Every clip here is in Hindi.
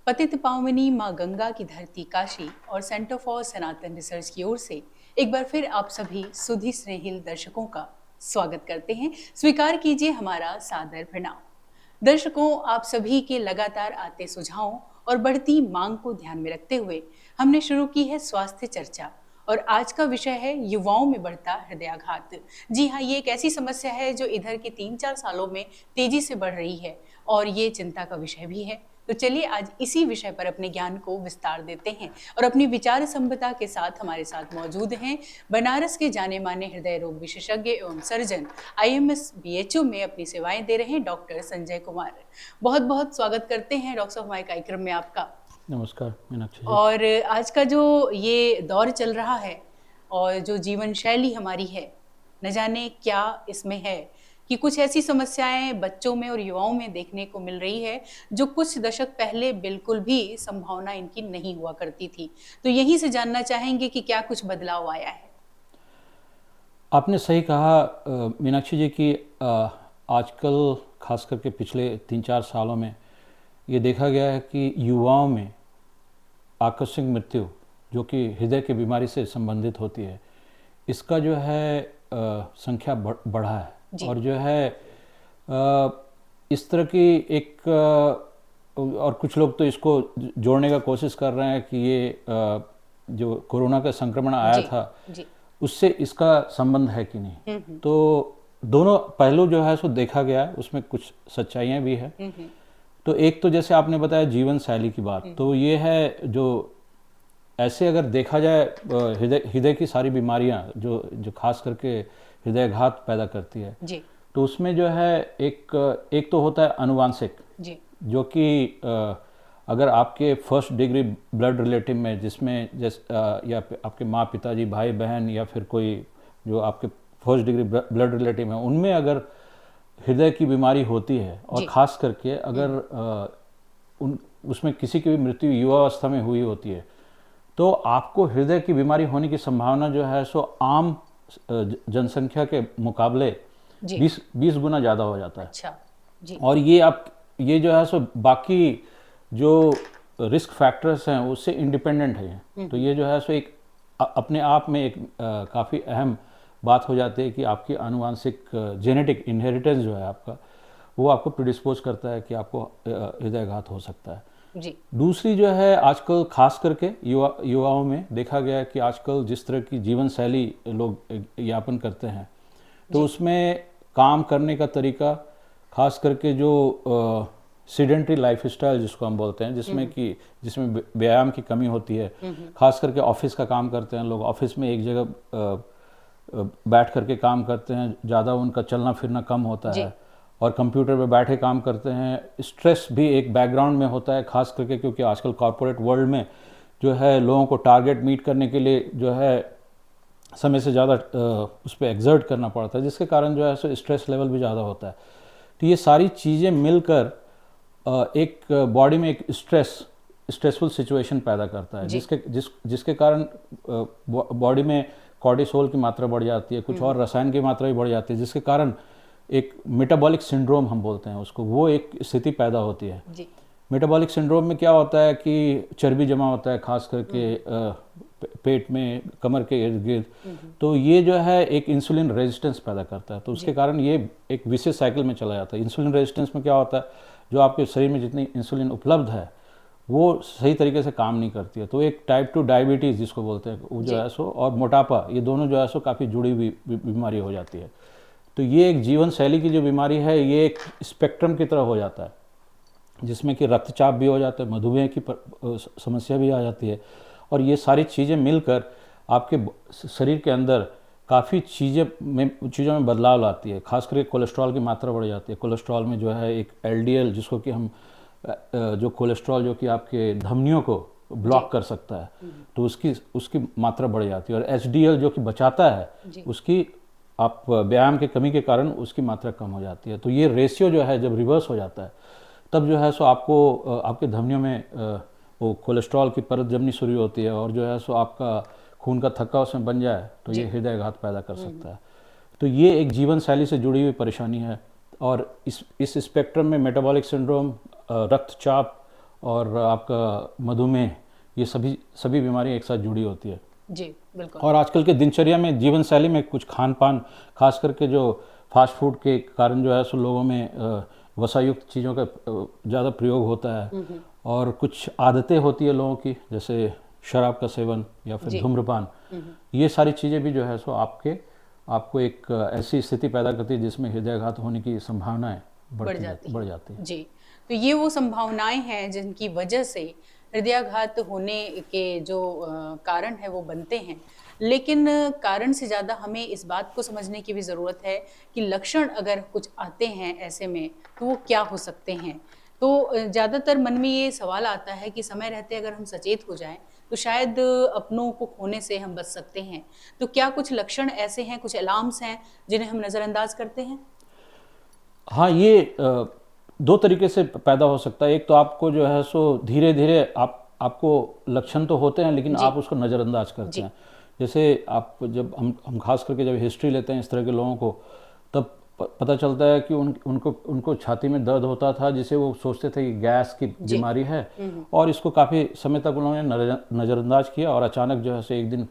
पतित पावनी माँ गंगा की धरती काशी और सेंटर फॉर सनातन रिसर्च की ओर से एक बार फिर आप सभी सुधी स्नेहिल दर्शकों का स्वागत करते हैं। स्वीकार कीजिए हमारा सादर प्रणाम। दर्शकों, आप सभी के लगातार आते सुझावों और बढ़ती मांग को ध्यान में रखते हुए हमने शुरू की है स्वास्थ्य चर्चा और आज का विषय है युवाओं में बढ़ता हृदयाघात। जी हाँ, ये एक ऐसी समस्या है जो इधर के 3-4 सालों में तेजी से बढ़ रही है और ये चिंता का विषय भी है। तो चलिए आज इसी विषय पर अपने ज्ञान को विस्तार देते हैं और अपनी विचार संपदा के साथ हमारे साथ मौजूद हैं बनारस के जाने माने हृदय रोग विशेषज्ञ एवं सर्जन आईएमएस बीएचयू में अपनी सेवाएं दे रहे हैं डॉक्टर संजय कुमार। बहुत बहुत स्वागत करते हैं डॉक्टर साहब हमारे कार्यक्रम में आपका। नमस्कार मीनाक्षी जी। और आज का जो ये दौर चल रहा है और जो जीवन शैली हमारी है, न जाने क्या इसमें है कि कुछ ऐसी समस्याएं बच्चों में और युवाओं में देखने को मिल रही है जो कुछ दशक पहले बिल्कुल भी संभावना इनकी नहीं हुआ करती थी। तो यहीं से जानना चाहेंगे कि क्या कुछ बदलाव आया है। आपने सही कहा मीनाक्षी जी कि आजकल खास करके पिछले 3-4 सालों में ये देखा गया है कि युवाओं में आकस्मिक मृत्यु जो कि हृदय की बीमारी से संबंधित होती है, इसका जो है संख्या बढ़ा है। और जो है इस तरह की एक और कुछ लोग तो इसको जोड़ने का कोशिश कर रहे हैं कि ये जो कोरोना का संक्रमण आया था उससे इसका संबंध है कि नहीं। तो दोनों पहलू जो है सो देखा गया है, उसमें कुछ सच्चाइयाँ भी है। तो एक तो जैसे आपने बताया जीवन शैली की बात, तो ये है जो ऐसे अगर देखा जाए हृदय की सारी बीमारियां जो खास करके हृदयाघात पैदा करती है जी। तो उसमें जो है एक तो होता है अनुवांशिक जी, जो कि अगर आपके फर्स्ट डिग्री ब्लड रिलेटिव में जिसमें या आपके माँ पिताजी भाई बहन या फिर कोई जो आपके फर्स्ट डिग्री ब्लड रिलेटिव है उनमें अगर हृदय की बीमारी होती है और ख़ास करके अगर उसमें किसी की भी मृत्यु युवावस्था में हुई होती है तो आपको हृदय की बीमारी होने की संभावना जो है सो आम जनसंख्या के मुकाबले 20 गुना ज़्यादा हो जाता है। अच्छा जी। और ये जो है सो बाकी जो रिस्क फैक्टर्स हैं उससे इंडिपेंडेंट है। तो ये जो है सो एक अपने आप में एक काफ़ी अहम बात हो जाती है कि आपकी आनुवांशिक जेनेटिक इनहेरिटेंस जो है आपका, वो आपको प्रिडिस्पोज करता है कि आपको हृदयाघात हो सकता है जी। दूसरी जो है आजकल खास करके युवाओं में देखा गया है कि आजकल जिस तरह की जीवन शैली लोग यापन करते हैं तो उसमें काम करने का तरीका, खास करके जो सीडेंटरी लाइफस्टाइल जिसको हम बोलते हैं, जिसमें व्यायाम की कमी होती है, खास करके ऑफिस का काम करते हैं लोग, ऑफिस में एक जगह बैठ करके काम करते हैं, ज़्यादा उनका चलना फिरना कम होता है और कंप्यूटर पे बैठे काम करते हैं। स्ट्रेस भी एक बैकग्राउंड में होता है, खास करके क्योंकि आजकल कॉरपोरेट वर्ल्ड में जो है लोगों को टारगेट मीट करने के लिए जो है समय से ज़्यादा उस पर एग्जर्ट करना पड़ता है, जिसके कारण जो है सो स्ट्रेस लेवल भी ज़्यादा होता है। तो ये सारी चीज़ें मिलकर एक बॉडी में एक स्ट्रेसफुल सिचुएशन पैदा करता है, जिसके कारण बॉडी में कॉर्टिसोल की मात्रा बढ़ जाती है, कुछ और रसायन की मात्रा भी बढ़ जाती है, जिसके कारण एक मेटाबॉलिक सिंड्रोम हम बोलते हैं उसको, वो एक स्थिति पैदा होती है जी। मेटाबॉलिक सिंड्रोम में क्या होता है कि चर्बी जमा होता है, खास करके पेट में, कमर के इर्द गिर्द। तो ये जो है एक इंसुलिन रेजिस्टेंस पैदा करता है, तो उसके कारण ये एक विशेष साइकिल में चला जाता है। इंसुलिन रेजिस्टेंस में क्या होता है, जो आपके शरीर में जितनी इंसुलिन उपलब्ध है वो सही तरीके से काम नहीं करती है। तो एक टाइप 2 डायबिटीज़ जिसको बोलते हैं वो जो है सो, और मोटापा, ये दोनों जो है सो काफ़ी जुड़ी हुई बीमारी हो जाती है। तो ये एक जीवन शैली की जो बीमारी है ये एक स्पेक्ट्रम की तरह हो जाता है, जिसमें कि रक्तचाप भी हो जाता है, मधुमेह की समस्या भी आ जाती है, और ये सारी चीज़ें मिलकर आपके शरीर के अंदर काफ़ी चीज़ों में बदलाव लाती है। खास करके कोलेस्ट्रॉल की मात्रा बढ़ जाती है। कोलेस्ट्रॉल में जो है एक एलडीएल, जिसको कि हम जो कोलेस्ट्रॉल जो कि आपके धमनियों को ब्लॉक कर सकता है, तो उसकी मात्रा बढ़ जाती है। और एचडीएल जो कि बचाता है, उसकी आप व्यायाम की कमी के कारण उसकी मात्रा कम हो जाती है। तो ये रेशियो जो है जब रिवर्स हो जाता है तब जो है सो आपको आपके धमनियों में वो कोलेस्ट्रॉल की परत जमनी शुरू होती है, और जो है सो आपका खून का थक्का उसमें बन जाए तो ये हृदयाघात पैदा कर सकता है। तो ये एक जीवन शैली से जुड़ी हुई परेशानी है। और इस स्पेक्ट्रम में मेटाबॉलिक सिंड्रोम, रक्तचाप और आपका मधुमेह, ये सभी बीमारियां एक साथ जुड़ी होती है। जी बिल्कुल। और आजकल के दिनचर्या में, जीवन शैली में कुछ खान पान, खास करके जो फास्ट फूड के कारण जो है सो लोगों में वसायुक्त चीज़ों का ज़्यादा प्रयोग होता है, और कुछ आदतें होती है लोगों की, जैसे शराब का सेवन या फिर धूम्रपान। ये सारी चीज़ें भी जो है सो आपको एक ऐसी स्थिति पैदा करती है जिसमें हृदयाघात होने की संभावनाएं बढ़ जाती है। जी, तो ये वो संभावनाएं हैं जिनकी वजह से हृदयाघात होने के जो कारण है वो बनते हैं। लेकिन कारण से ज़्यादा हमें इस बात को समझने की भी ज़रूरत है कि लक्षण अगर कुछ आते हैं ऐसे में तो वो क्या हो सकते हैं। तो ज़्यादातर मन में ये सवाल आता है कि समय रहते अगर हम सचेत हो जाएं तो शायद अपनों को खोने से हम बच सकते हैं। तो क्या कुछ लक्षण ऐसे हैं, कुछ अलार्म्स हैं जिन्हें हम नज़रअंदाज करते हैं? हाँ, ये दो तरीके से पैदा हो सकता है। एक तो आपको जो है सो धीरे धीरे आपको लक्षण तो होते हैं, लेकिन आप उसको नज़रअंदाज करते हैं। जैसे आप जब हम खास करके जब हिस्ट्री लेते हैं इस तरह के लोगों को, तब पता चलता है कि उनको छाती में दर्द होता था, जिसे वो सोचते थे कि गैस की बीमारी है, और इसको काफ़ी समय तक उन्होंने नज़रअंदाज किया। और अचानक जो है सो एक दिन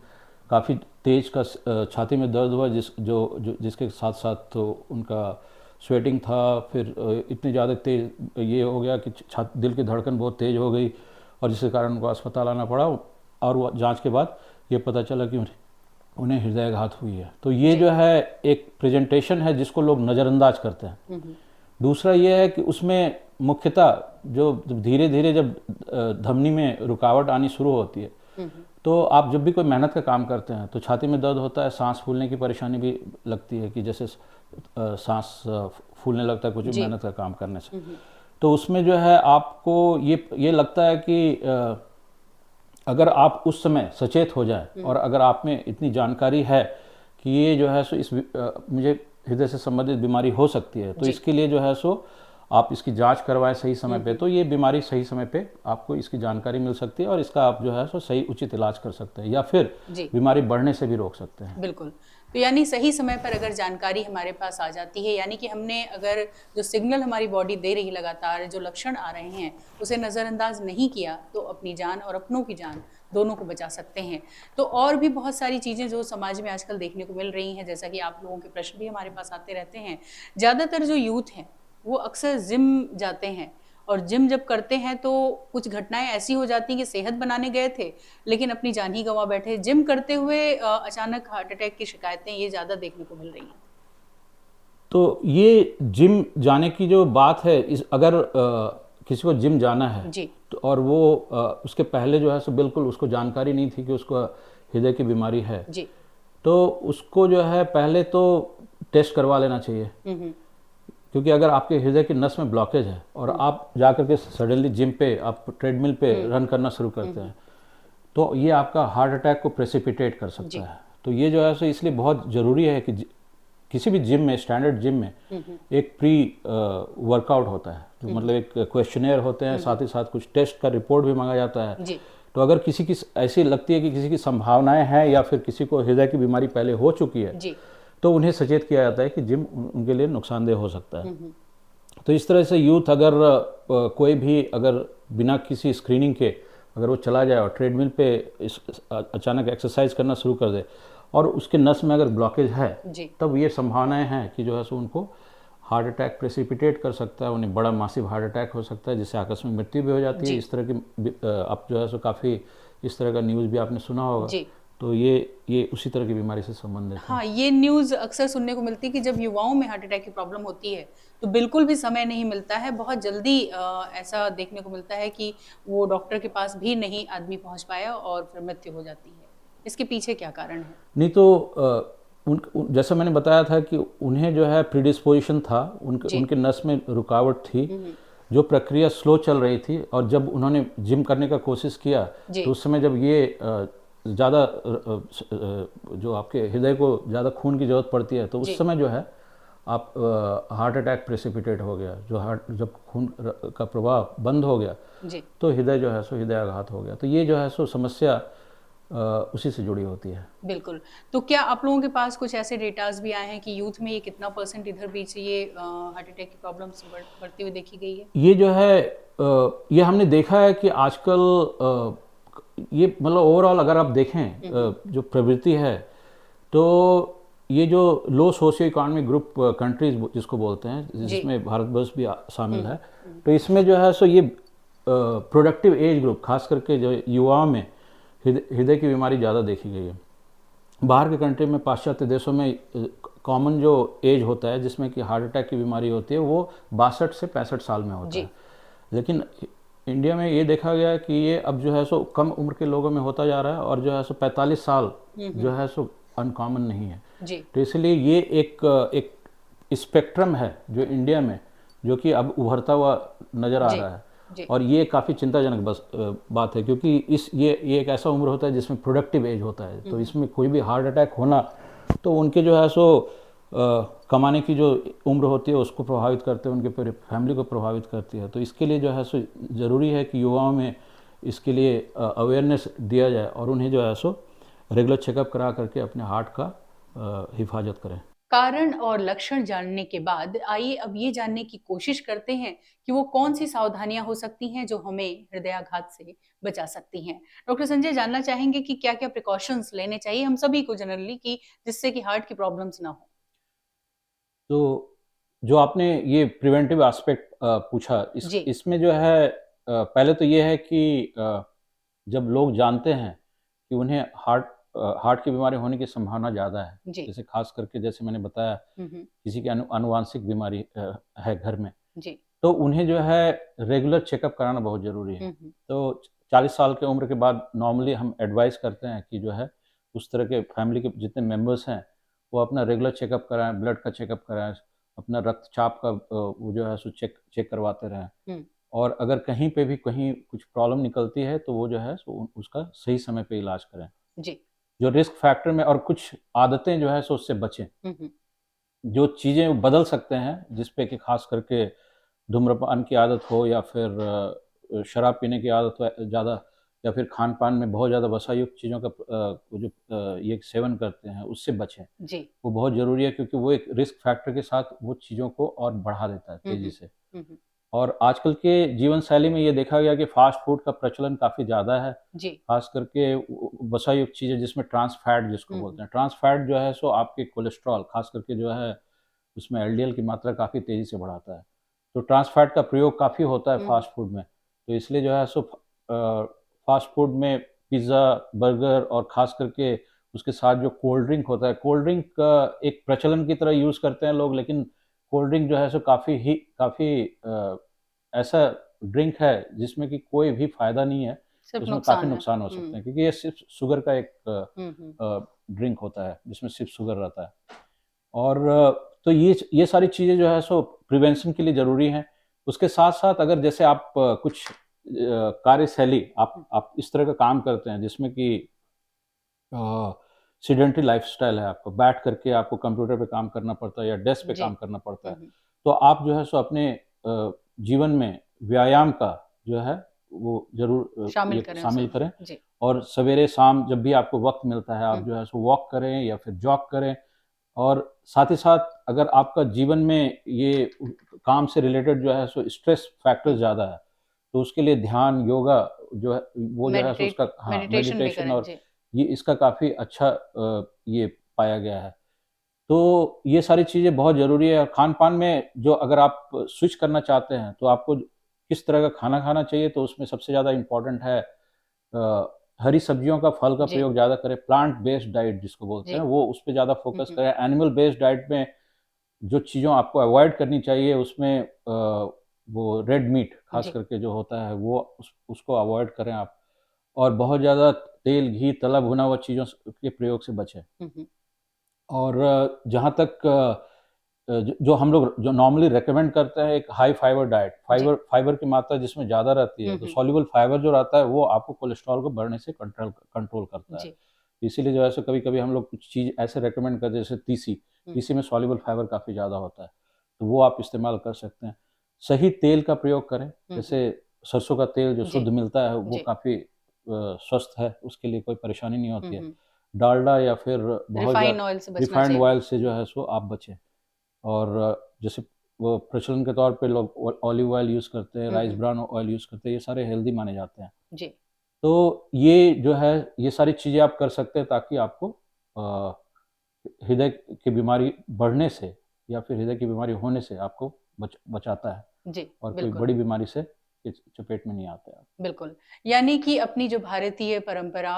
काफ़ी तेज का छाती में दर्द हुआ, जिसके साथ साथ तो उनका स्वेटिंग था, फिर इतनी ज़्यादा तेज ये हो गया कि दिल की धड़कन बहुत तेज़ हो गई, और जिसके कारण उनको अस्पताल आना पड़ा। और वो जांच के बाद ये पता चला कि उन्हें हृदयाघात हुई है। तो ये जो है एक प्रेजेंटेशन है जिसको लोग नज़रअंदाज करते हैं। दूसरा ये है कि उसमें मुख्यतः जो धीरे धीरे जब धमनी में रुकावट आनी शुरू होती है, तो आप जब भी कोई मेहनत का काम करते हैं तो छाती में दर्द होता है, सांस फूलने की परेशानी भी लगती है, कि जैसे सांस फूलने लगता है कुछ मेहनत का काम करने से। तो उसमें जो है आपको ये लगता है कि अगर आप उस समय सचेत हो जाए, और अगर आप में इतनी जानकारी है कि ये जो है सो मुझे हृदय से संबंधित बीमारी हो सकती है, तो इसके लिए जो है सो आप इसकी जांच करवाएं सही समय पे, तो ये बीमारी सही समय पे आपको इसकी जानकारी मिल सकती है, और इसका आप जो है सो सही उचित इलाज कर सकते हैं, या फिर बीमारी बढ़ने से भी रोक सकते हैं। बिल्कुल। तो यानी सही समय पर अगर जानकारी हमारे पास आ जाती है, यानी कि हमने अगर जो सिग्नल हमारी बॉडी दे रही लगातार, जो लक्षण आ रहे हैं, उसे नज़रअंदाज नहीं किया तो अपनी जान और अपनों की जान दोनों को बचा सकते हैं। तो और भी बहुत सारी चीज़ें जो समाज में आजकल देखने को मिल रही हैं, जैसा कि आप लोगों के प्रश्न भी हमारे पास आते रहते हैं। ज़्यादातर जो यूथ हैं वो अक्सर जिम जाते हैं, और जिम जब करते हैं तो कुछ घटनाएं ऐसी हो जाती हैं कि सेहत बनाने गए थे लेकिन अपनी जान ही गंवा बैठे। जिम करते हुए अचानक हार्ट अटैक की शिकायतें ये ज़्यादा देखने को मिल रही हैं। तो ये जिम जाने की जो बात है, अगर किसी को जिम जाना है जी, तो, और वो उसके पहले जो है सो बिल्कुल उसको जानकारी नहीं थी कि उसको हृदय की बीमारी है जी, तो उसको जो है पहले तो टेस्ट करवा लेना चाहिए। क्योंकि अगर आपके हृदय की नस में ब्लॉकेज है और आप जाकर के सडनली जिम पे, आप ट्रेडमिल पे रन करना शुरू करते हैं, तो ये आपका हार्ट अटैक को प्रेसिपिटेट कर सकता है। तो ये जो है सो इसलिए बहुत ज़रूरी है कि किसी भी जिम में, स्टैंडर्ड जिम में एक प्री वर्कआउट होता है, जो मतलब एक क्वेश्चनेयर होते हैं, साथ ही साथ कुछ टेस्ट का रिपोर्ट भी मांगा जाता है। तो अगर किसी की ऐसी लगती है कि किसी की संभावनाएं हैं या फिर किसी को हृदय की बीमारी पहले हो चुकी है, तो उन्हें सचेत किया जाता है कि जिम उनके लिए नुकसानदेह हो सकता है। तो इस तरह से यूथ अगर कोई भी अगर बिना किसी स्क्रीनिंग के अगर वो चला जाए और ट्रेडमिल पे अचानक एक्सरसाइज करना शुरू कर दे और उसके नस में अगर ब्लॉकेज है, तब ये संभावनाएं हैं कि जो है सो उनको हार्ट अटैक प्रेसिपिटेट कर सकता है, उन्हें बड़ा मासिव हार्ट अटैक हो सकता है, जिससे आकस्मिक मृत्यु भी हो जाती है। इस तरह की आप जो है सो काफ़ी इस तरह का न्यूज़ भी आपने सुना होगा। तो ये उसी तरह की बीमारी से संबंधित है। हाँ, ये न्यूज़ अक्सर सुनने को मिलती है कि जब युवाओं में हार्ट अटैक की प्रॉब्लम होती है तो बिल्कुल भी समय नहीं मिलता है, बहुत जल्दी ऐसा देखने को मिलता है कि वो डॉक्टर के पास भी नहीं आदमी पहुंच पाया और फिर मृत्यु हो जाती है। इसके पीछे क्या कारण है? नहीं तो जैसा मैंने बताया था कि उन्हें जो है प्रीडिस्पोजिशन था, उनके नस में रुकावट थी, जो प्रक्रिया स्लो चल रही थी, और जब उन्होंने जिम करने का कोशिश किया तो उस समय जब ये ज़्यादा जो आपके हृदय को ज़्यादा खून की ज़रूरत पड़ती है, तो उस समय जो है आप हार्ट अटैक प्रेसिपिटेट हो गया। जब खून का प्रवाह बंद हो गया तो हृदय जो है सो हृदयाघात हो गया। तो ये जो है सो समस्या उसी से जुड़ी होती है। बिल्कुल। तो क्या आप लोगों के पास कुछ ऐसे डेटाज़ भी आए हैं कि यूथ में ये कितना परसेंट इधर बीच ये हार्ट अटैक की प्रॉब्लम्स बढ़ती हुई देखी गई है? ये जो है ये हमने देखा है कि आजकल ये मतलब ओवरऑल अगर आप देखें जो प्रवृत्ति है, तो ये जो लो सोशियो इकोनॉमिक ग्रुप कंट्रीज जिसको बोलते हैं, जी। जिसमें भारतवर्ष भी शामिल है, तो इसमें जो है सो ये प्रोडक्टिव एज ग्रुप, खास करके जो युवाओं में हृदय की बीमारी ज़्यादा देखी गई है। बाहर के कंट्री में, पाश्चात्य देशों में कॉमन जो एज होता है जिसमें कि हार्ट अटैक की बीमारी होती है वो 62 से 65 साल में होता जी। है। लेकिन इंडिया में ये देखा गया है कि ये अब जो है सो कम उम्र के लोगों में होता जा रहा है, और जो है सो 45 साल जो है सो अनकॉमन नहीं है। जी। तो इसलिए ये एक स्पेक्ट्रम है जो इंडिया में, जो कि अब उभरता हुआ नज़र आ जी। रहा है। जी। और ये काफ़ी चिंताजनक बात है, क्योंकि ये एक ऐसा उम्र होता है जिसमें प्रोडक्टिव एज होता है, तो इसमें कोई भी हार्ट अटैक होना तो उनके जो है सो कमाने की जो उम्र होती है उसको प्रभावित करते हैं, उनके पूरे फैमिली को प्रभावित करती है। तो इसके लिए जो है सो ज़रूरी है कि युवाओं में इसके लिए अवेयरनेस दिया जाए, और उन्हें जो है सो रेगुलर चेकअप करा करके अपने हार्ट का हिफाजत करें। कारण और लक्षण जानने के बाद आइए अब ये जानने की कोशिश करते हैं कि वो कौन सी सावधानियां हो सकती हैं जो हमें हृदयाघात से बचा सकती हैं। डॉक्टर संजय, जानना चाहेंगे कि क्या-क्या प्रिकॉशंस लेने चाहिए हम सभी को जनरली, कि जिससे कि हार्ट की प्रॉब्लम्स ना हो? तो जो आपने ये प्रिवेंटिव एस्पेक्ट पूछा, जी। इसमें जो है पहले तो ये है कि जब लोग जानते हैं कि उन्हें हार्ट की बीमारी होने की संभावना ज़्यादा है, जी। जैसे खास करके जैसे मैंने बताया हम्म। किसी की अनुवांशिक बीमारी है घर में, जी। तो उन्हें जो है रेगुलर चेकअप कराना बहुत ज़रूरी है। हम्म। तो 40 साल की उम्र के बाद नॉर्मली हम एडवाइस करते हैं कि जो है उस तरह के फैमिली के जितने मेंबर्स हैं वो अपना रेगुलर चेकअप कराएं, ब्लड का चेकअप कराएं, अपना रक्तचाप का वो जो है सो चेक चेक करवाते रहें। हम्म। और अगर कहीं पे भी कहीं कुछ प्रॉब्लम निकलती है तो वो जो है सो उसका सही समय पे इलाज करें। जी। जो रिस्क फैक्टर में और कुछ आदतें जो है सो उससे बचें, हम्म। जो चीज़ें बदल सकते हैं, जिस पे कि खास करके धूम्रपान की आदत हो, या फिर शराब पीने की आदत हो ज़्यादा, या फिर खान-पान में बहुत ज़्यादा वसायुक्त चीज़ों का वो जो ये सेवन करते हैं उससे बचें। जी। वो बहुत ज़रूरी है, क्योंकि वो एक रिस्क फैक्टर के साथ वो चीज़ों को और बढ़ा देता है तेज़ी से। हम्म। और आजकल के जीवन शैली में ये देखा गया कि फ़ास्ट फूड का प्रचलन काफ़ी ज़्यादा है। जी। ख़ास करके वसायुक्त चीज़ें जिसमें ट्रांस फैट जिसको बोलते हैं। ट्रांस फैट जो है सो आपके कोलेस्ट्रॉल, ख़ास करके जो है उसमें एलडीएल की मात्रा काफ़ी तेज़ी से बढ़ाता है। तो ट्रांस फैट का प्रयोग काफ़ी होता है फ़ास्ट फूड में। तो इसलिए जो है सो फ़ास्ट फूड में पिज़्ज़ा, बर्गर और ख़ास करके उसके साथ जो कोल्ड ड्रिंक होता है, कोल्ड ड्रिंक का एक प्रचलन की तरह यूज़ करते हैं लोग, लेकिन कोल्ड ड्रिंक जो है सो काफ़ी ऐसा ड्रिंक है जिसमें कि कोई भी फ़ायदा नहीं है, सिर्फ उसमें काफ़ी नुकसान है। नुकसान हो सकते हैं, क्योंकि ये सिर्फ़ शुगर का एक हम्म। ड्रिंक होता है जिसमें सिर्फ़ शुगर रहता है। और तो ये सारी चीज़ें जो है सो प्रिवेंशन के लिए ज़रूरी हैं। उसके साथ-साथ अगर जैसे आप कुछ कार्यशैली आप इस तरह का काम करते हैं जिसमें कि सेडेंटरी लाइफ़स्टाइल है, आपको बैठ करके आपको कंप्यूटर पे काम करना पड़ता है या डेस्क पे जी। काम करना पड़ता है। हम्म। तो आप जो है सो अपने जीवन में व्यायाम का जो है वो ज़रूर शामिल ये करें शामिल उसे। करें। जी। और सवेरे-शाम जब भी आपको वक़्त मिलता है, आप जो हम्म। है सो वॉक करें या फिर जॉग करें। और साथ ही साथ अगर आपका जीवन में ये काम से रिलेटेड जो है सो स्ट्रेस फैक्टर ज़्यादा है, तो उसके लिए ध्यान, योगा जो है वो जो है सो उसका, हाँ, मेडिटेशन भी मेडिटेशन, करें। और जी। ये इसका काफ़ी अच्छा ये पाया गया है। तो ये सारी चीज़ें बहुत ज़रूरी है। खान-पान में जो अगर आप स्विच करना चाहते हैं, तो आपको किस तरह का खाना खाना चाहिए, तो उसमें सबसे ज़्यादा इम्पोर्टेंट है हरी सब्जियों का, फल का जी। प्रयोग ज़्यादा करें। प्लांट बेस्ड डाइट जिसको बोलते जी। हैं, वो उस पे ज़्यादा फोकस हम्म। करें। एनिमल बेस्ड डाइट में जो चीज़ों आपको अवॉइड करनी चाहिए उसमें वो रेड मीट ख़ास जी। करके जो होता है वो उसको अवॉइड करें आप। और बहुत ज़्यादा तेल, घी, तला भुना हुआ चीज़ों के प्रयोग से बचें। हम्म। और जहाँ तक जो हम लोग जो नॉर्मली रिकमेंड करते हैं, एक हाई फाइबर डाइट, जी। फाइबर की मात्रा जिसमें ज़्यादा रहती है, तो हम्म। सॉल्युबल फाइबर जो रहता है वो आपको कोलेस्ट्रॉल को बढ़ने से कंट्रोल कंट्रोल करता है। जी। इसीलिए जो है सो कभी-कभी हम लोग कुछ चीज़ ऐसे रिकमेंड करते हैं, जैसे तीसी, हम्म। तीसी में सॉल्युबल फाइबर काफ़ी ज़्यादा होता है, तो वो आप इस्तेमाल कर सकते हैं। सही तेल का प्रयोग करें, हम्म। जैसे सरसों का तेल जो जी। शुद्ध मिलता है वो जी। काफ़ी स्वस्थ है, उसके लिए कोई परेशानी नहीं होती है। डालडा या फिर बहुत रिफाइन ऑयल से बचना रिफाइंड चाहिए। ऑयल से जो है सो आप बचें। और जैसे वो प्रचलन के तौर पे लोग ऑलिव ऑयल यूज़ करते हैं, राइस ब्रान ऑयल यूज़ करते हैं, ये सारे हेल्दी माने जाते हैं। जी। तो ये जो है, ये सारी चीज़ें आप कर सकते हैं ताकि आपको हृदय की बीमारी बढ़ने से या फिर हृदय की बीमारी होने से आपको बचाता है, जी, और कोई बिल्कुल। बड़ी बीमारी से चपेट में नहीं आते आप। बिल्कुल, यानी कि अपनी जो भारतीय परंपरा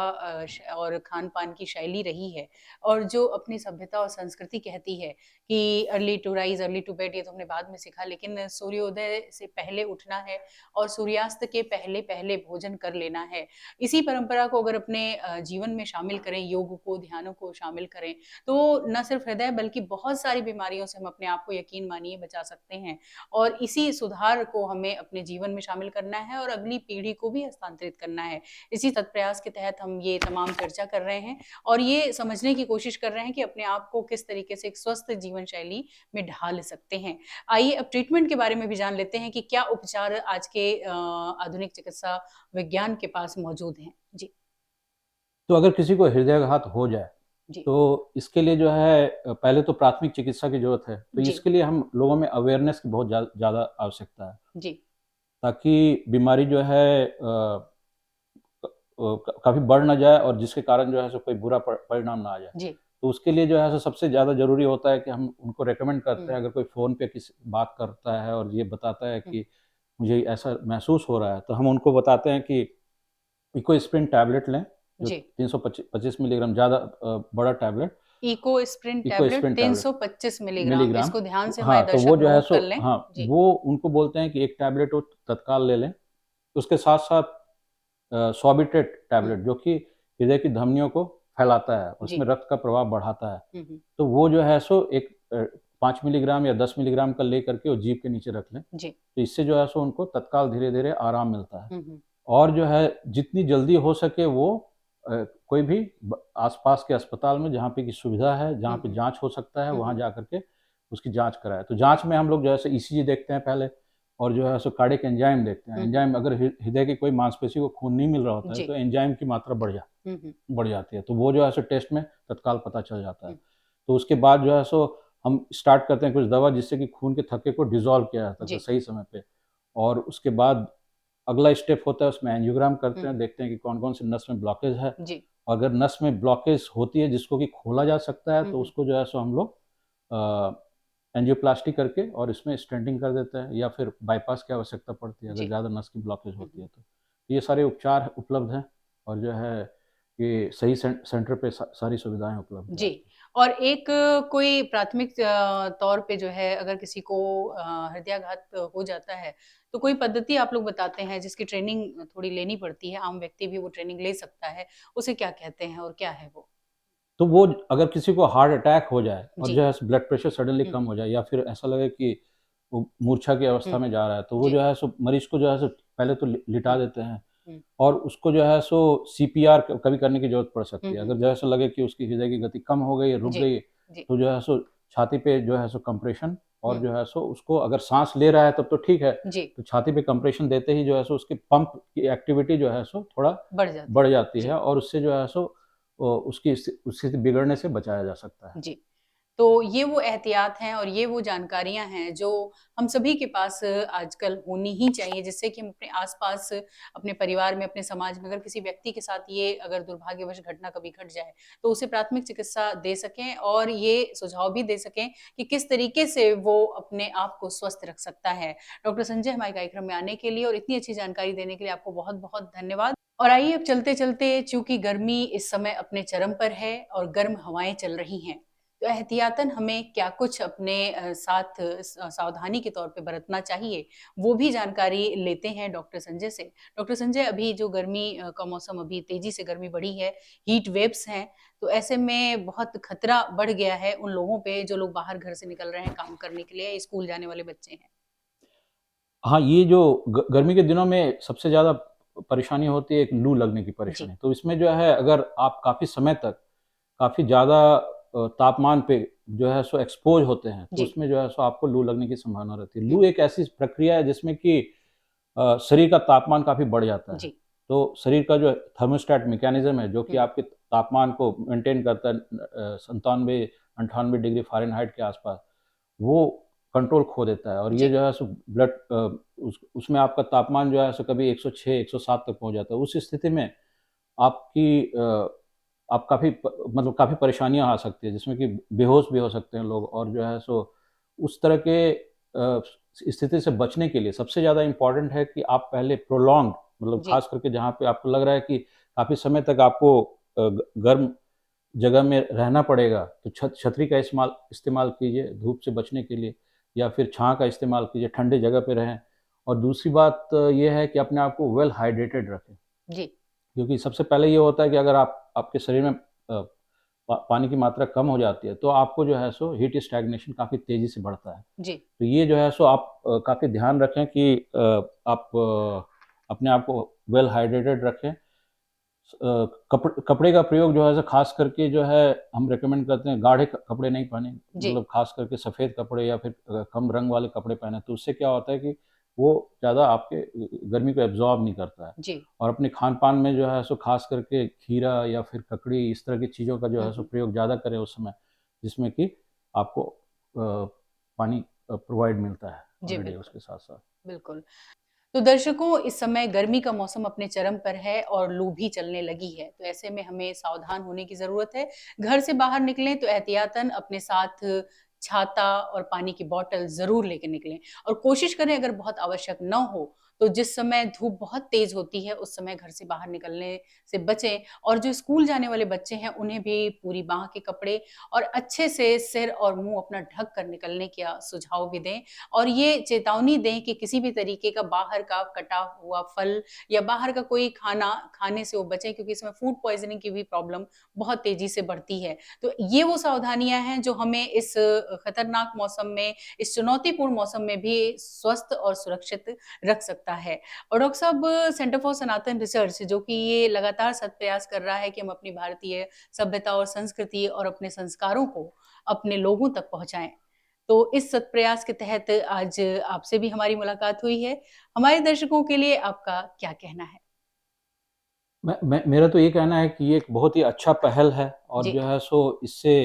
और खान-पान की शैली रही है और जो अपनी सभ्यता और संस्कृति कहती है कि early to rise, early to bed, ये तो हमने बाद में सीखा, लेकिन सूर्योदय से पहले उठना है और सूर्यास्त के पहले-पहले भोजन कर लेना है। इसी परंपरा को अगर अपने जीवन में शामिल करें, योग को, ध्यानों को शामिल करें, तो न सिर्फ हृदय बल्कि बहुत सारी बीमारियों से हम अपने आप को यकीन मानिए बचा सकते हैं। और इसी सुधार को हमें अपने जीवन में शामिल करना है और अगली पीढ़ी को भी हस्तांतरित करना है। इसी सत्प्रयास के तहत हम ये तमाम चर्चा कर रहे हैं और ये समझने की कोशिश कर रहे हैं कि अपने आप को किस तरीके से एक स्वस्थ जीवन शैली में ढाल सकते हैं। आइए अब ट्रीटमेंट के बारे में भी जान लेते हैं कि क्या उपचार आज के आधुनिक चिकित्सा विज्ञान के पास मौजूद हैं। जी। तो अगर किसी को हृदयाघात हो जाए, जी। तो इसके लिए जो है पहले तो प्राथमिक चिकित्सा की ज़रूरत है। तो जी। इसके लिए हम लोगों में अवेयरनेस की बहुत ज़्यादा आवश्यकता है, जी। ताकि बीमारी जो है काफ़ी बढ़ ना जाए और जिसके कारण जो है सो कोई बुरा परिणाम ना आ जाए। जी। तो उसके लिए जो है सो सबसे ज़्यादा ज़रूरी होता है कि हम उनको रिकमेंड करते हैं, हुँ। अगर कोई फ़ोन पे किसी बात करता है और ये बताता है हुँ। कि मुझे ऐसा महसूस हो रहा है, तो हम उनको बताते हैं कि इकोस्प्रिन टैबलेट लें, जो जी। 325 मिलीग्राम, ज़्यादा बड़ा tablet, Ecosprin tablet Ecosprin tablet 325 milligram, milligram. इसको ध्यान से हमारे हाँ, तो वो दर्शक जो है नोट सो, कर लें। हाँ, जी। वो उनको बोलते हैं कि एक टैबलेट वो तत्काल ले लें। उसके साथ-साथ सॉर्बिट्रेट हुँ। टैबलेट, जो कि हृदय की धमनियों को फैलाता है, जी। उसमें रक्त का प्रवाह बढ़ाता है। हुँ। हुँ। तो वो जो है सो एक 5 मिलीग्राम या 10 मिलीग्राम का लेकर के वो जीभ के नीचे रख लें। जी। तो इससे जो है सो उनको तत्काल धीरे-धीरे आराम मिलता है। हुँ। हुँ। और जो है जितनी जल्दी हो सके वो कोई भी आसपास के अस्पताल में जहाँ पे की सुविधा है, जहाँ हुँ। पे हुँ। जाँच हो सकता है, हुँ। वहाँ हुँ। जा करके उसकी जाँच कराएँ। तो जाँच में हम लोग जो है सो ईसीजी देखते हैं पहले, और जो है सो कार्डियक एंजाइम देखते हैं। हुँ। हुँ। एंजाइम, अगर हृदय की कोई मांसपेशी को खून नहीं मिल रहा होता है, जी। तो एंजाइम की मात्रा हुँ। हुँ। बढ़ जाती है। तो वो जो है सो टेस्ट में तत्काल पता चल जाता है। हुँ। तो उसके बाद जो है सो हम स्टार्ट करते हैं कुछ दवा, जिससे कि खून के थक्के को डिसॉल्व किया जाता था जी। सही समय पे। और उसके बाद अगला स्टेप होता है, उसमें एंजियोग्राम हुँ। करते हैं, हुँ। देखते हैं कि कौन-कौन सी नस में ब्लॉकेज है। जी। अगर नस में ब्लॉकेज होती है जिसको कि खोला जा सकता है, हुँ। तो हुँ। उसको जो है सो हम लोग एंजियोप्लास्टी करके और इसमें स्टेंटिंग कर देते हैं, या फिर बाईपास की आवश्यकता पड़ती है अगर जी। ज़्यादा नस की ब्लॉकेज हुँ। होती हुँ। है तो। ये सारे उपचार उपलब्ध हैं, और जो है ये सही सेंटर पे सारी सुविधाएँ उपलब्ध हैं जी। आजकल। और एक कोई प्राथमिक तौर पे जो है अगर किसी को हृदयाघात हो जाता है, तो कोई पद्धति आप लोग बताते हैं जिसकी ट्रेनिंग थोड़ी लेनी पड़ती है, आम व्यक्ति भी वो ट्रेनिंग ले सकता है, उसे क्या कहते हैं और क्या है वो? तो वो अगर किसी को हार्ट अटैक हो जाए और जी। जो है ब्लड प्रेशर सडनली हुँ। कम हो जाए, या फिर ऐसा लगे कि वो मूर्छा की अवस्था हुँ। में जा रहा है, तो वो जी। जो है सो मरीज को जो है सो पहले तो लिटा हुँ। देते हैं, हुँ। और उसको जो है सो सीपीआर कभी करने की ज़रूरत पड़ हुँ। सकती है। हुँ। अगर जो है सो लगे कि उसकी हृदय की गति कम हो गई है, रुक जी। गई है, जी। तो जो है सो छाती पे जो है सो कंप्रेशन, और हुँ। जो है सो उसको अगर साँस ले रहा है तब तो ठीक है, जी। तो छाती पे कंप्रेशन देते ही जो है सो उसकी पंप की एक्टिविटी जो है सो थोड़ा बढ़ जाती बढ़ है। जाती है, जी। और उससे जो है सो उसकी स्थिति बिगड़ने से बचाया जा सकता है। जी। तो ये वो एहतियात हैं और ये वो जानकारियाँ हैं जो हम सभी के पास आजकल होनी ही चाहिए, जिससे कि हम अपने आस-पास, अपने परिवार में, अपने समाज में अगर किसी व्यक्ति के साथ ये अगर दुर्भाग्यवश घटना कभी घट जाए, तो उसे प्राथमिक चिकित्सा दे सकें और ये सुझाव भी दे सकें कि किस तरीके से वो अपने आप को स्वस्थ रख सकता है। डॉक्टर संजय हमारे कार्यक्रम में आने के लिए और इतनी अच्छी जानकारी देने के लिए आपको बहुत-बहुत धन्यवाद। और आइए अब चलते-चलते, चूँकि गर्मी इस समय अपने चरम पर है और गर्म हवाएँ चल रही हैं, तो एहतियातन हमें क्या कुछ अपने साथ सावधानी के तौर पे बरतना चाहिए, वो भी जानकारी लेते हैं डॉक्टर संजय से। डॉक्टर संजय, अभी जो गर्मी का मौसम, अभी तेज़ी से गर्मी बढ़ी है, हीट वेव्स हैं, तो ऐसे में बहुत खतरा बढ़ गया है उन लोगों पे जो लोग बाहर घर से निकल रहे हैं काम करने के लिए, स्कूल जाने वाले बच्चे हैं। हाँ, ये जो गर्मी के दिनों में सबसे ज़्यादा परेशानी होती है, एक लू लगने की जी। परेशानी। तो इसमें जो है, अगर आप काफ़ी समय तक काफ़ी ज़्यादा तापमान पे जो है सो एक्सपोज़ होते हैं, तो जी। उसमें जो है सो आपको लू लगने की संभावना रहती है। हुँ। लू एक ऐसी प्रक्रिया है जिसमें कि शरीर का तापमान काफ़ी बढ़ जाता है। जी। तो शरीर का जो थर्मोस्टेट मैकेनिज्म है जो कि हम्म। आपके तापमान को मेंटेन करता है 97-98 डिग्री फ़ारेनहाइट के आसपास, वो कंट्रोल खो देता है। और ये जी। जो है सो ब्लड उसमें आपका तापमान जो है सो कभी 106 107 तक पहुंच जाता है। उस स्थिति में आपकी आप मतलब काफ़ी परेशानियां आ सकती है, जिसमें कि बेहोश भी हो सकते हैं लोग। और जो है सो उस तरह के स्थिति से बचने के लिए सबसे ज़्यादा इम्पोर्टेंट है कि आप पहले प्रोलॉन्ग, मतलब जी। खास करके जहाँ पे आपको लग रहा है कि काफ़ी समय तक आपको गर्म जगह में रहना पड़ेगा, तो छतरी का इस्तेमाल इस्तेमाल कीजिए धूप से बचने के लिए, या फिर छाँ का इस्तेमाल कीजिए, ठंडे जगह पे रहें। और दूसरी बात ये है कि अपने आप को वेल हाइड्रेटेड रखें, जी। क्योंकि सबसे पहले ये होता है कि अगर आपके शरीर में पानी की मात्रा कम हो जाती है, तो आपको जो है सो हीट स्टैग्नेशन काफ़ी तेज़ी से बढ़ता है। जी। तो ये जो है सो आप काफ़ी ध्यान रखें कि आप अपने आप को वेल हाइड्रेटेड रखें। कपड़े का प्रयोग जो है सो खास करके जो है हम रेकमेंड करते हैं गाढ़े कपड़े नहीं पहने, जी। मतलब खास करके सफ़ेद कपड़े या फिर कम रंग वाले कपड़े पहने, तो उससे क्या होता है कि वो ज़्यादा आपके गर्मी को एब्जॉर्ब नहीं करता है। जी। और अपने खान पान में जो है सो खास करके खीरा या फिर ककड़ी, इस तरह की चीज़ों का जो है सो हम्म। प्रयोग ज़्यादा करें उस समय, जिसमें कि आपको पानी प्रोवाइड मिलता है जी। ऑलरेडी बिल्कुल। उसके साथ साथ। बिल्कुल। तो दर्शकों, इस समय गर्मी का मौसम अपने चरम पर है और लू भी चलने लगी है, तो ऐसे में हमें सावधान होने की ज़रूरत है। घर से बाहर निकलें तो एहतियातन अपने साथ छाता और पानी की बॉटल ज़रूर लेके निकलें, और कोशिश करें अगर बहुत आवश्यक न हो, तो जिस समय धूप बहुत तेज़ होती है, उस समय घर से बाहर निकलने से बचें। और जो स्कूल जाने वाले बच्चे हैं, उन्हें भी पूरी बाँह के कपड़े और अच्छे से सिर और मुँह अपना ढक कर निकलने का सुझाव भी दें। और ये चेतावनी दें कि किसी भी तरीके का बाहर का कटा हुआ फल या बाहर का कोई खाना खाने से वो बचें, क्योंकि इसमें फूड पॉइज़निंग की भी प्रॉब्लम बहुत तेज़ी से बढ़ती है। तो ये वो सावधानियाँ हैं जो हमें इस खतरनाक मौसम में, इस चुनौतीपूर्ण मौसम में भी स्वस्थ और सुरक्षित रख सकता है। और डॉक्टर साहब, सेंटर फॉर सनातन रिसर्च जो कि ये लगातार सत्प्रयास कर रहा है कि हम अपनी भारतीय सभ्यता और संस्कृति और अपने संस्कारों को अपने लोगों तक पहुँचाएँ। तो इस सत्प्रयास के तहत आज आपसे भी हमारी मुलाकात हुई है। हमारे दर्शकों के लिए आपका क्या कहना है? मेरा तो ये कहना है कि ये एक बहुत ही अच्छा पहल है। और जी। जो है सो इससे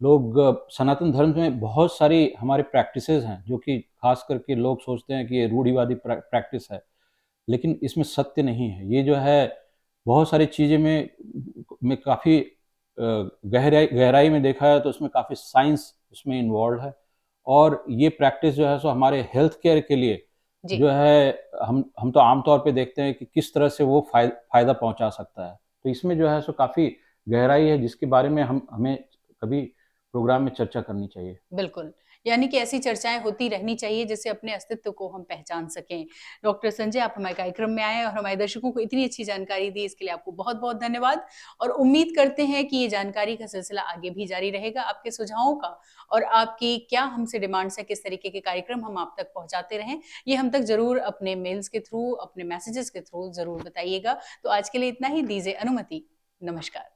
लोग सनातन धर्म में बहुत सारी हमारे प्रैक्टिसेस हैं जो कि खास करके लोग सोचते हैं कि ये रूढ़िवादी प्रैक्टिस है, लेकिन इसमें सत्य नहीं है। ये जो है बहुत सारी चीज़ें में काफ़ी गहराई गहराई में देखा है तो उसमें काफ़ी साइंस उसमें इन्वॉल्व है। और ये प्रैक्टिस जो है सो हमारे हेल्थ केयर के लिए जी। जो है हम तो आम तौर पे देखते हैं कि किस तरह से वो फ़ायदा पहुंचा सकता है। तो इसमें जो है सो काफ़ी गहराई है जिसके बारे में हमें कभी प्रोग्राम में चर्चा करनी चाहिए। बिल्कुल, यानी कि ऐसी चर्चाएँ होती रहनी चाहिए जिससे अपने अस्तित्व को हम पहचान सकें। डॉक्टर संजय, आप हमारे कार्यक्रम में आए और हमारे दर्शकों को इतनी अच्छी जानकारी दी, इसके लिए आपको बहुत-बहुत धन्यवाद। और उम्मीद करते हैं कि ये जानकारी का सिलसिला आगे भी जारी रहेगा। आपके सुझावों का और आपकी क्या हमसे डिमांड्स हैं, किस तरीके के कार्यक्रम हम आप तक पहुँचाते रहें, ये हम तक ज़रूर अपने मेल्स के थ्रू, अपने मैसेजेस के थ्रू ज़रूर बताइएगा। तो आज के लिए इतना ही, दीजिए अनुमति। नमस्कार।